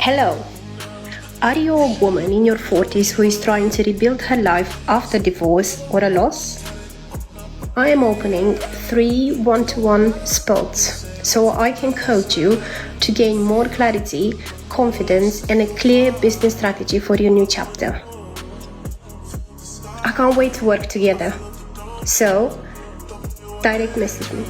Hello. Are you a woman in your 40s who is trying to rebuild her life after divorce or a loss? I am opening 3 one-to-one spots so I can coach you to gain more clarity, confidence, and a clear business strategy for your new chapter. I can't wait to work together. So, direct message me.